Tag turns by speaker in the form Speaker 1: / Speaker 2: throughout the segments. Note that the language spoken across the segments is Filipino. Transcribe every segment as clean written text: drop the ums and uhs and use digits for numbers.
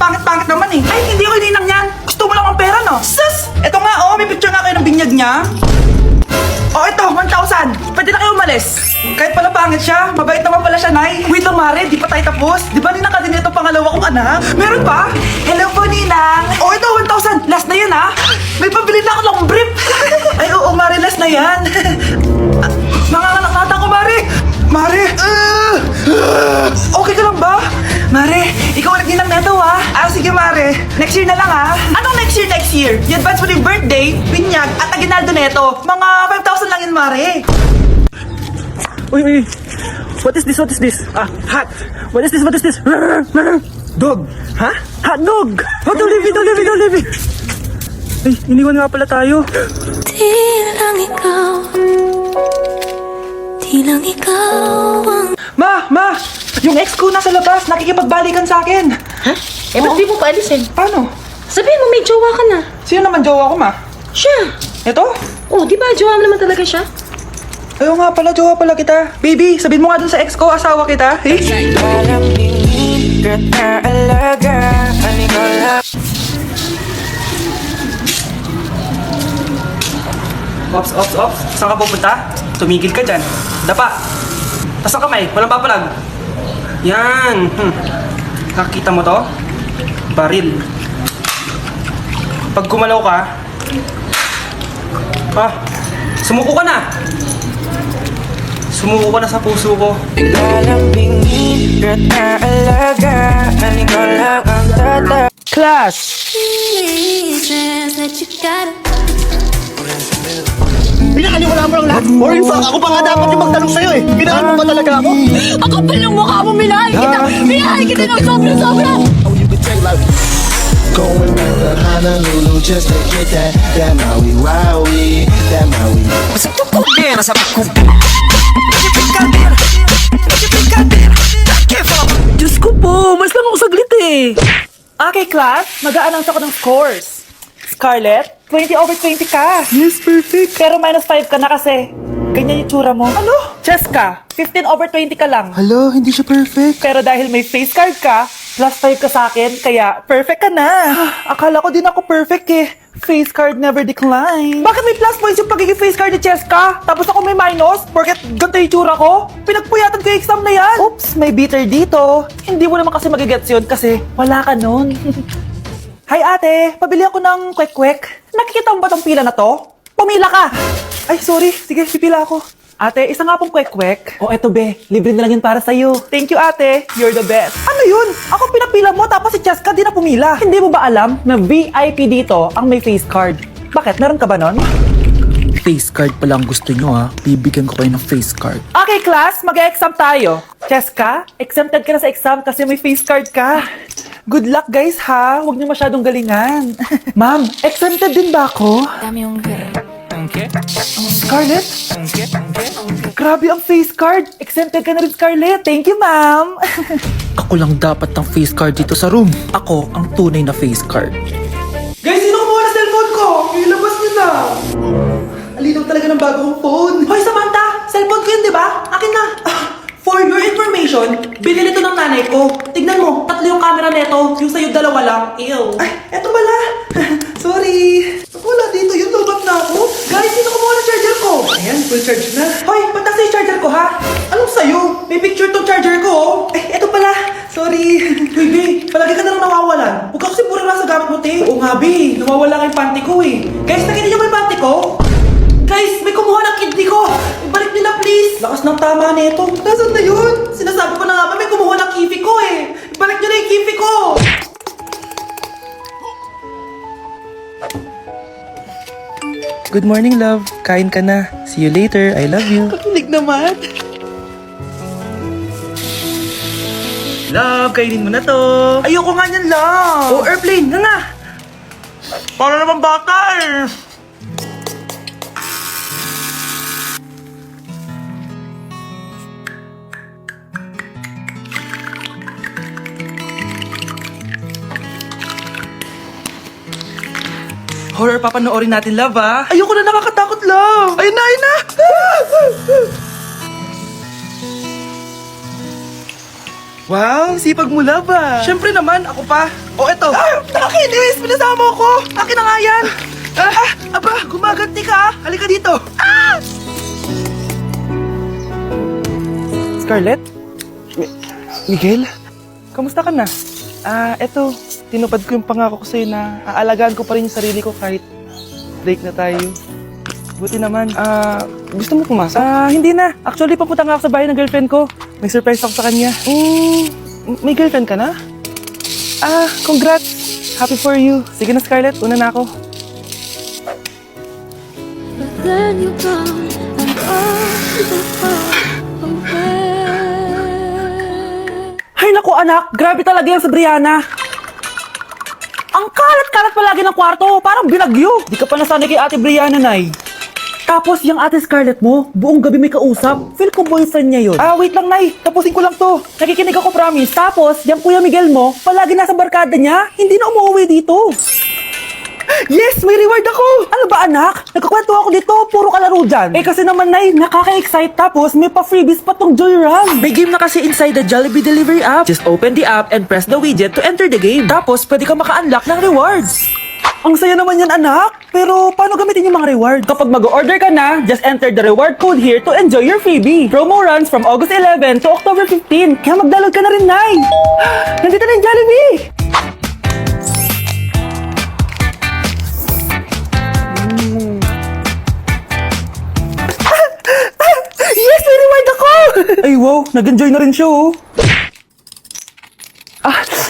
Speaker 1: Pangit-pangit naman eh. Ay, hindi ko ininang yan. Gusto mo lang ang pera, no? Sus! Eto nga, oh, may picture nga kayo ng binyag niya. Oh, ito, 1,000. Pwede na kayo umalis. Kahit pala pangit siya, mabait naman pala siya, Nay. Wait lang, Mare, di pa tayo tapos. Di ba ninang ka din ito pangalawa kong anak? Meron pa? Hello po, Ninang. Oh, ito, 1,000. Last na yan, ha? May pabili na ako ng brief. Ay, oo, Mare, last na yan. Mga anak nata ko, Mare. Mare. Okay ka lang ba? Mare, ikaw ang nagninang neto, ha? Ah, sige, Mare. Next year na lang, ha? Anong next year, next year? I-advance mo yung birthday, binyag, at aginaldo neto. Mga 5,000 lang yun, Mare.
Speaker 2: Uy. What is this? Ah, hot. What is this? Dog.
Speaker 1: Ha?
Speaker 2: Hot dog. Oh, don't leave it. Ay, iniwan nga pala tayo.
Speaker 3: Di lang ikaw ang...
Speaker 1: Ma! Yung ex ko nasa labas, nakikipagbalikan sa akin.
Speaker 4: Ha? Eh, ba't di mo paalisin?
Speaker 1: Paano?
Speaker 4: Sabihin mo may jowa ka na.
Speaker 1: Sino naman jowa ko, Ma?
Speaker 4: Siya.
Speaker 1: Ito?
Speaker 4: Oh, di ba jowa mo naman talaga siya?
Speaker 1: Ayaw nga pala, jowa pala kita. Baby, sabihin mo nga dun sa ex ko, asawa kita. Eh? Ops. Saan ka pupunta? Tumigil ka dyan. Dapa. Tas ang kamay, walang papalag. Yan. Nakikita mo to? Baril. Pag gumalaw ka, sumuko ka na. Sumuko ka na sa puso ko. Class!
Speaker 3: reasons that you gotta...
Speaker 5: Pinakaniwala mo lang lahat? Or in fact, ako pa nga dapat yung magtanong sa'yo eh. Ginahan mo ba talaga ako?
Speaker 3: Ang kapal ng mukha mo, Milay! Milay kita ng sobra-sobra!
Speaker 6: Going back to Honolulu just to get that Maui Wowie, that Maui.
Speaker 2: Diyos ko po, mas lang ako saglit eh.
Speaker 1: Okay, class. Mag-a-announce ako ng scores. Scarlett, 20/20 ka.
Speaker 2: Yes, perfect.
Speaker 1: Pero -5 ka na kasi. Ganyan yung tsura mo. Ano? Cheska, 15/20 ka lang.
Speaker 2: Hala, hindi siya perfect.
Speaker 1: Pero dahil may face card ka, +5 ka sa akin, kaya perfect ka na. Akala ko din ako perfect eh. Face card never decline. Bakit may plus points yung pagiging face card ni Cheska? Tapos ako may minus? Porket ganito yung tsura ko? Pinagpuyatan ko yung exam na yan. Oops, may bitter dito. Hindi mo naman kasi magigets yun kasi wala ka nun. Hi ate, pabili ako ng kwek-kwek. Nakikita mo ba tong pila na to? Pumila ka! Ay, sorry. Sige, pipila ako. Ate, isa nga pong kwek-kwek. O, eto be. Libre na lang yun para sa'yo. Thank you, ate. You're the best. Ano yun? Ako pinapila mo, tapos si Cheska di na pumila. Hindi mo ba alam na VIP dito ang may face card? Bakit? Meron ka ba nun?
Speaker 2: Face card pala ang gusto nyo ha. Bibigyan ko kayo ng face card.
Speaker 1: Okay, class. Mag-exam tayo. Cheska, exempted ka na sa exam kasi may face card ka. Good luck, guys, ha? Huwag niyo masyadong galingan. Ma'am, exempted din ba ako?
Speaker 3: Dami yung
Speaker 1: Scarlett? Grabe ang face card. Exempted ka na rin, Scarlett. Thank you, ma'am.
Speaker 2: Ako lang dapat ng face card dito sa room. Ako ang tunay na face card.
Speaker 1: Guys, sino kumuha na cellphone ko? Ilabas niyo na. Alinaw talaga ng bagong phone. Hoy, Samantha! Cellphone ko yun, di ba? Akin na. For your information, binili to ng nanay ko. Tignan mo, 3 yung camera neto. Yung sa'yo 2 lang. Ew. Ay, eto pala. Sorry. Wala dito yun. Lubat na ako. Guys, sino kumuha ng charger ko? Ayan, full charge na. Hoy, ba't nasa yung charger ko, ha? Anong sa'yo? May picture tong charger ko, oh. Ay, eto pala. Sorry. Baby, palagi ka na lang nawawalan. Huwag ka kasi puro nasa gamit mo, te. Oo nga, be. Nawawala nga yung panty ko, eh. Guys, nakita niyo ba yung panty ko? Guys, may kumuha ng kidney ko! Ibalik nila, please! Lakas ng tama nito. Nasaan na yun? Sinasabi ko na nga ba, may kumuha ng kifi ko eh! Ibalik nyo na yung kifi ko!
Speaker 2: Good morning, love. Kain ka na. See you later. I love you.
Speaker 1: Kakilig naman.
Speaker 2: Love, kainin mo na to.
Speaker 1: Ayoko nga niyan lang.
Speaker 2: Oh, airplane. Nga nga.
Speaker 1: Para naman bata eh.
Speaker 2: Horror papanoorin natin, love, ah.
Speaker 1: Ayoko na, nakakatakot lang. Ayun na, ayun na. Wow, sipag mo ba? Siyempre naman, ako pa. O eto. Nakakainis! Pinasama ako! Akin na nga yan! Aba, gumaganti ka! Halika dito! Scarlett? Miguel? Kamusta ka na? Eto, tinupad ko yung pangako ko sa'yo na aalagaan ko pa rin yung sarili ko kahit break na tayo. Buti naman. Gusto mo pumasok? Hindi na. Actually, papunta nga ako sa bahay ng girlfriend ko. May surprise ako sa kanya. May girlfriend ka na? Congrats. Happy for you. Sige na, Scarlett. Una na ako.
Speaker 3: Then you gone and all the away.
Speaker 1: Ay, naku anak. Grabe talaga yan sa Brianna. Ang kalat-kalat palagi ng kwarto. Parang binagyo. Di ka pa nasanay kay Ate Brianna, Nay. Tapos, yung Ate Scarlett mo, buong gabi may kausap. Feel ko boyfriend niya yun. Wait lang, Nay. Tapusin ko lang to. Nakikinig ako, promise. Tapos, yung Kuya Miguel mo, palagi nasa barkada niya. Hindi na umuwi dito. Yes! May reward ako! Ano ba, anak? Nagkakwento ako dito. Puro kalaro dyan. Kasi naman, Nay, nakaka-excite. Tapos, may pa-freebies pa tong Joy Run. May game na kasi inside the Jollibee Delivery app. Just open the app and press the widget to enter the game. Tapos, pwede ka maka-unlock ng rewards. Ang saya naman yan, anak. Pero, paano gamitin yung mga reward? Kapag mag-order ka na, just enter the reward code here to enjoy your freebie. Promo runs from August 11 to October 15. Kaya mag-download ka na rin, Nay. Nandito na yung Jollibee. Yes, may reward ako! Ay, wow. Nag-enjoy na rin siya, oh.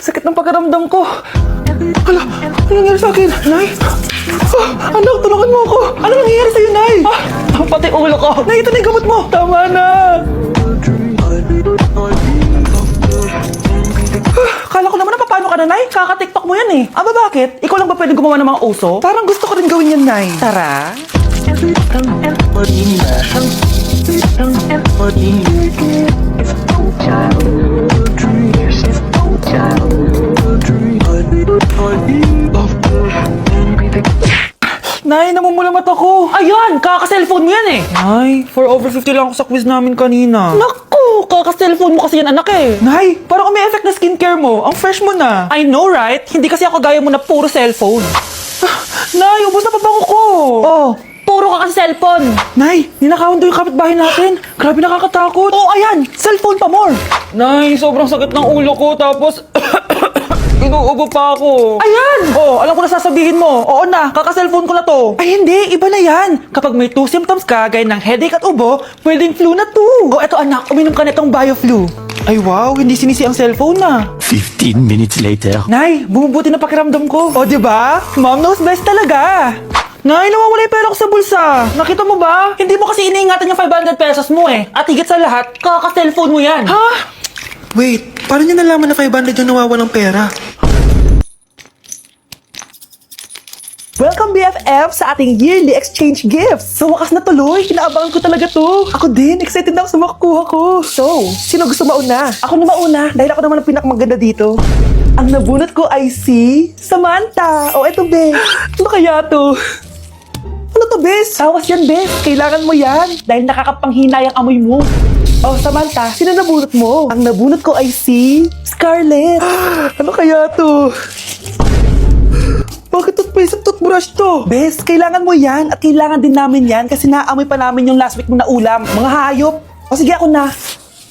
Speaker 1: Sakit ng pagkaramdam ko. Hala, ano nangyari sa akin? Nay? Anak, tulungan mo ako. Ano nangyayari sa'yo, Nay? Pati ulo ko. Nay, ito na yung gamot mo. Tama na. Kala ko naman na paano ka na, Nay? Kaka-tiktok mo yan eh. Aba, bakit? Ikaw lang ba pwede gumawa ng mga uso? Parang gusto ko rin gawin yan, Nay. Tara. Nay, namumulamat ako. Ayun, kaka-cellphone mo yan eh. Nay, 4 over 50 lang ako sa quiz namin kanina. Naku, kaka-cellphone mo kasi yan, anak eh. Nay, parang may effect na skincare mo. Ang fresh mo na. I know, right? Hindi kasi ako gaya mo na puro cellphone. Nay, ubos na pabango ko. Oh, puro ka kasi cellphone. Nay, ninakawan doon yung kapitbahay natin. Grabe nakakatakot. Oh, ayan, cellphone pa more. Nay, sobrang sakit ng ulo ko tapos inuubo pa ako. Ayan! Oh, alam ko na sasabihin mo. Oo na, kaka-cellphone ko na to. Ay hindi, iba na yan. Kapag may 2 symptoms ka, gaya ng headache at ubo, pwedeng flu na to. Oh, eto anak, uminom ka nitong BioFlu. Ay wow, hindi sinisi ang cellphone na.
Speaker 5: 15 minutes later.
Speaker 1: Nay, bumubuti na pakiramdam ko. O, diba? Mom knows best talaga. Nay, nawawala yung pera ko sa bulsa. Nakita mo ba? Hindi mo kasi iniingatan yung 500 pesos mo eh. At higit sa lahat, kaka-cellphone mo yan. Ha? Wait, paano niya nalaman na 500 yung nawawalang pera? Welcome BFF sa ating yearly exchange gifts. Sa wakas na tuloy, inaabangan ko talaga to. Ako din, excited na ako sa makukuha ko. So, sino gusto mauna? Ako na mauna dahil ako naman ang pinakamaganda dito. Ang nabunot ko ay si Samantha. O eto, Bes. Ano kaya to? Ano to, Bes? Tawas yan, Bes. Kailangan mo yan dahil nakakapanghinay ang amoy mo. Oh, Samantha, sino nabunot mo? Ang nabunot ko ay si Scarlett. Ano kaya to? Bakit toothpaste at toothbrush to? Bes, kailangan mo yan at kailangan din namin yan kasi naamoy pa namin yung last week mo na ulam. Mga hayop. O sige, ako na.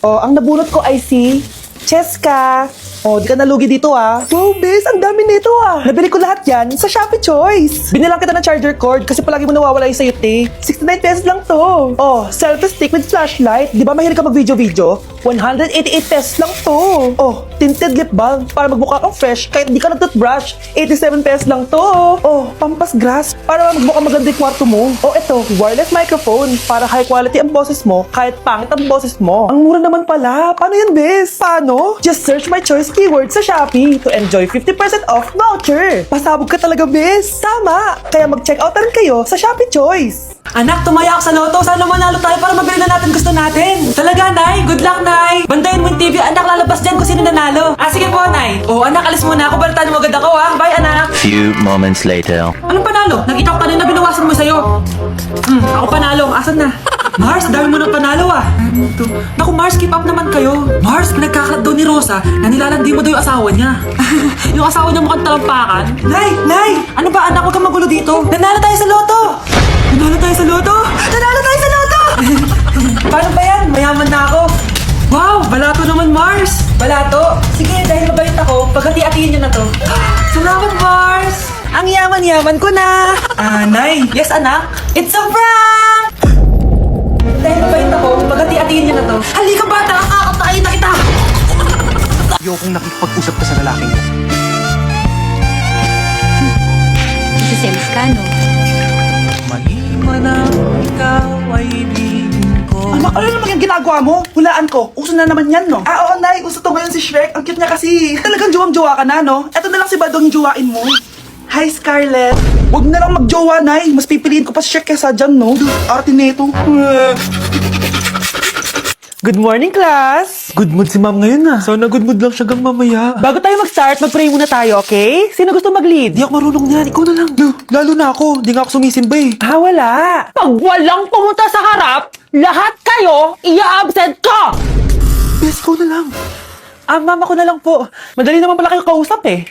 Speaker 1: O, ang nabunot ko ay si Cheska. O, di ka nalugi dito ah. Wow, Bes, ang dami nito ah. Nabili ko lahat yan sa Shopee Choice. Binilang kita ng charger cord kasi palagi mo nawawala yung sayot eh. 69 pesos lang to. Oh, selfie stick with flashlight. Di ba mahilig ka mag-video-video? 188 pesos lang to. Oh, tinted lip balm para magmukha kang fresh kahit di ka nag-toothbrush. 87 pesos lang to. Oh, pampas grass para magmukha maganda yung kwarto mo. Oh, eto, wireless microphone para high quality ang boses mo kahit pangit ang boses mo. Ang mura naman pala. Paano yan, Bes? Paano? Just search my choice keyword sa Shopee to enjoy 50% off voucher. Pasabog ka talaga, Bes. Tama. Kaya mag-check out na rin kayo sa Shopee Choice. Anak, tumaya ako sa loto. Sana manalo tayo para mabili na natin gusto natin. Talaga, Nay? Good luck, Nay. Bantayan mo yung TV. Anak, lalabas dyan kung sino nanalo. Sige po, Nay. Oh, anak, alis muna ako. Balitaan mo agad ako, ha? Bye, anak.
Speaker 5: Few moments later.
Speaker 1: Anong panalo? Nakita ko kanina binawasan mo sa'yo. Ako panalo. Asan na? Mars, dami mo ng panalo ah. Naku Mars, keep up naman kayo. Mars, pinagkakalat daw ni Rosa na nilalandi mo daw yung asawa niya. Yung asawa niya mukhang talampakan. Nay! Ano ba anak? Huwag kang magulo dito. Nanalo tayo sa loto! Nanalo tayo sa loto! Paano ba yan? Mayaman na ako. Wow! Balato naman, Mars! Balato? Sige, dahil mabait ako, paghati-hatiin niyo na to. Salamat, Mars! Ang yaman-yaman ko na! Nay! Yes, anak? It's a prank! Dahil mabait ako, paghati-hatiin niyo na to. Halika, bata! Kakatayin na kita!
Speaker 5: Ayokong nakikipag-usap ka sa lalaking mo.
Speaker 3: Nagsiselos ka, no?
Speaker 1: Maliman na ikaw ay ibigin ko.
Speaker 2: Anak, ano naman yung ginagawa mo? Hulaan ko. Uso na naman yan, no? Oo, Nay. Uso to ngayon si Shrek. Ang cute niya kasi. Talagang jowa ka na, no? Eto na lang si Badong yung jowain mo. Hi, Scarlett. Huwag na lang magjowa, Nay. Mas pipiliin ko pa si Shrek kesa dyan, no? Arte neto.
Speaker 1: Good morning, class! Good mood si ma'am ngayon ah. Sana good mood lang siya gang mamaya. Bago tayo mag-start, mag-pray muna tayo, okay? Sino gusto mag-lead? Di ako marunong niyan. Ikaw na lang. Lalo na ako. Di nga ako sumisimba eh. Wala.
Speaker 3: Pag walang pumunta sa harap, lahat kayo, iya-absent ko!
Speaker 1: Bes, ikaw na lang. Ma'am, ako na lang po. Madali naman pala kayo kausap eh.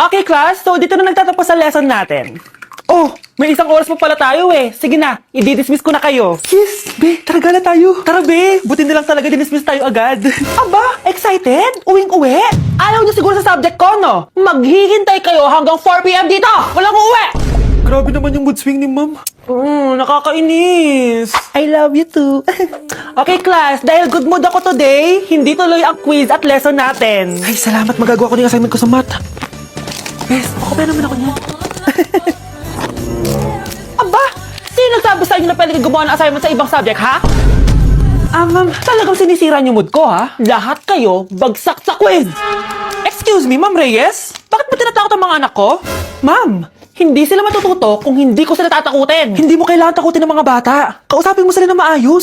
Speaker 1: Okay, class. So, dito na nagtatapos sa lesson natin. Oh, may isang oras pa pala tayo eh. Sige na, i-dismiss ko na kayo. Yes, be, tara gala tayo. Tara be, buti na lang talaga dinismiss tayo agad. Aba, excited? Uwing-uwi? Ayaw niyo siguro sa subject ko, no?
Speaker 3: Maghihintay kayo hanggang 4 p.m. dito! Walang uuwi!
Speaker 1: Grabe naman yung mood swing ni ma'am. Nakakainis. I love you too. Okay, class, dahil good mood ako today, hindi tuloy ang quiz at lesson natin. Ay, salamat. Magagawa ko na yung assignment ko sa math. Bes, okay naman ako niya.
Speaker 3: Aba, sino nagsabi sa inyo na pwede kayo gumawa ng assignment sa ibang subject, ha?
Speaker 1: Ma'am, talagang sinisira niyo mood ko, ha?
Speaker 3: Lahat kayo bagsak sa quiz!
Speaker 1: Excuse me, Ma'am Reyes? Bakit mo tinatakot ang mga anak ko? Ma'am, hindi sila matututo kung hindi ko sila tatakutin. Hindi mo kailangan takutin ng mga bata. Kausapin mo sila na maayos.